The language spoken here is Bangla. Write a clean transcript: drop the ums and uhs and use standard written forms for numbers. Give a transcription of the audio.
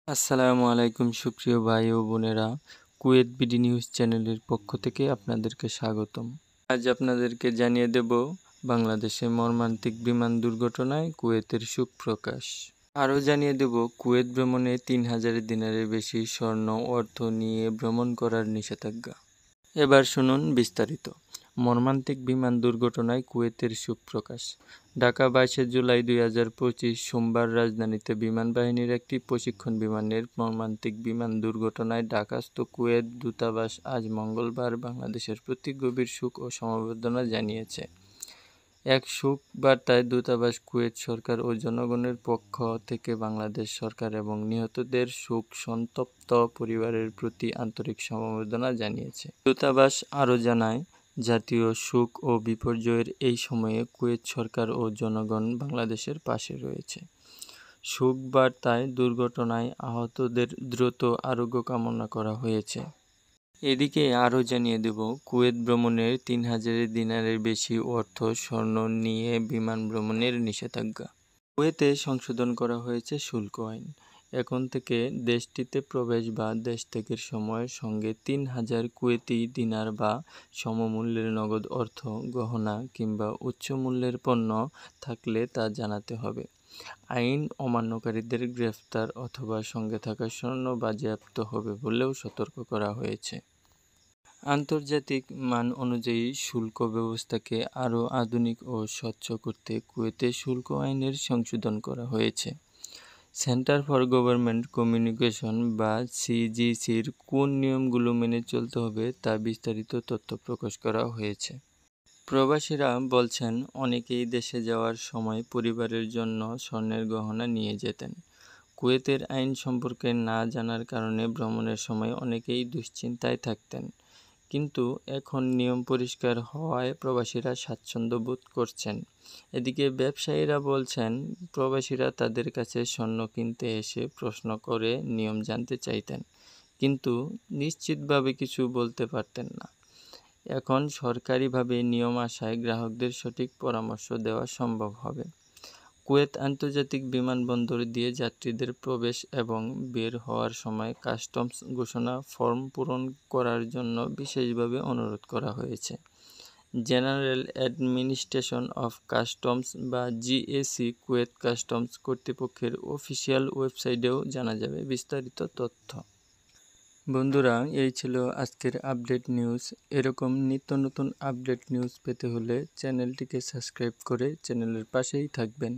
আসসালামু আলাইকুম সুপ্রিয় ভাই ও বোনেরা, কুয়েত বিডি নিউজ চ্যানেলের পক্ষ থেকে আপনাদেরকে স্বাগতম। আজ আপনাদেরকে জানিয়ে দেব বাংলাদেশে মর্মান্তিক বিমান দুর্ঘটনায় কুয়েতের শোক প্রকাশ। আরও জানিয়ে দেব কুয়েত ভ্রমণে ৩,০০০ দিনারের বেশি স্বর্ণ অর্থ নিয়ে ভ্রমণ করার নিষেধাজ্ঞা। এবার শুনুন বিস্তারিত। মর্মান্তিক বিমান দুর্ঘটনায় কুয়েতের শোক প্রকাশ। ঢাকা ২২ জুলাই ২০২৫ সোমবার রাজধানীতে বিমান বাহিনীর একটি প্রশিক্ষণ বিমানের মর্মান্তিক বিমান দুর্ঘটনায় ঢাকাস্থ কুয়েত দূতাবাস আজ মঙ্গলবার বাংলাদেশের প্রতি গভীর শোক ও সমবেদনা জানিয়েছে। এক শোক বার্তায় দূতাবাস কুয়েত সরকার ও জনগণের পক্ষ থেকে বাংলাদেশ সরকার এবং নিহতদের শোক সন্তপ্ত পরিবারের প্রতি আন্তরিক সমবেদনা জানিয়েছে। দূতাবাস আরও জানায়, জাতীয় শোক ও বিপর্যয়ের এই সময়ে কুয়েত সরকার ও জনগণ বাংলাদেশের পাশে রয়েছে। শোক বার্তায় দুর্ঘটনায় আহতদের দ্রুত আরোগ্য কামনা করা হয়েছে। এদিকে আরও জানিয়ে দেব, কুয়েত ভ্রমণের ৩,০০০ দিনারের বেশি অর্থ স্বর্ণ নিয়ে বিমান ভ্রমণের নিষেধাজ্ঞা। কুয়েতে সংশোধন করা হয়েছে শুল্ক আইন। এখন থেকে দেশটিতে প্রবেশ বা দেশ ত্যাগের সময়ের সঙ্গে ৩,০০০ কুয়েতি দিনার বা সমমূল্যের নগদ অর্থ, গহনা কিংবা উচ্চ মূল্যের পণ্য থাকলে তা জানাতে হবে। আইন অমান্যকারীদের গ্রেফতার অথবা সঙ্গে থাকা স্বর্ণ বাজেয়াপ্ত হবে বলেও সতর্ক করা হয়েছে। আন্তর্জাতিক মান অনুযায়ী শুল্ক ব্যবস্থাকে আরও আধুনিক ও স্বচ্ছ করতে কুয়েতে শুল্ক আইনের সংশোধন করা হয়েছে। সেন্টার ফর গভর্নমেন্ট কমিউনিকেশন বা সিজিসির কোন নিয়মগুলো মেনে চলতে হবে তা বিস্তারিত তথ্য প্রকাশ করা হয়েছে। প্রবাসীরা বলছেন, অনেকেই দেশে যাওয়ার সময় পরিবারের জন্য স্বর্ণের গহনা নিয়ে যেতেন। কুয়েতের আইন সম্পর্কে না জানার কারণে ভ্রমণের সময় অনেকেই দুশ্চিন্তায় থাকতেন। কিন্তু এখন নিয়ম পরিষ্কার হওয়ায় প্রবাসীরা স্বাচ্ছন্দ্য বোধ করছেন। এদিকে ব্যবসায়ীরা বলছেন, প্রবাসীরা তাদের কাছে স্বর্ণ কিনতে এসে প্রশ্ন করে নিয়ম জানতে চাইতেন, কিন্তু নিশ্চিতভাবে কিছু বলতে পারতেন না। এখন সরকারিভাবে নিয়ম আসায় গ্রাহকদের সঠিক পরামর্শ দেওয়া সম্ভব হবে। কুয়েত আন্তর্জাতিক বিমানবন্দর দিয়ে যাত্রীদের প্রবেশ এবং বের হওয়ার সময় কাস্টমস ঘোষণা ফর্ম পূরণ করার জন্য বিশেষভাবে অনুরোধ করা হয়েছে। জেনারেল অ্যাডমিনিস্ট্রেশন অফ কাস্টমস বা জিএসি কুয়েত কাস্টমস কর্তৃপক্ষের অফিসিয়াল ওয়েবসাইটেও জানা যাবে বিস্তারিত তথ্য। বন্ধুরা, এই ছিল আজকের আপডেট নিউজ। এরকম নিত্য নতুন আপডেট নিউজ পেতে হলে চ্যানেলটিকে সাবস্ক্রাইব করে চ্যানেলের পাশেই থাকবেন।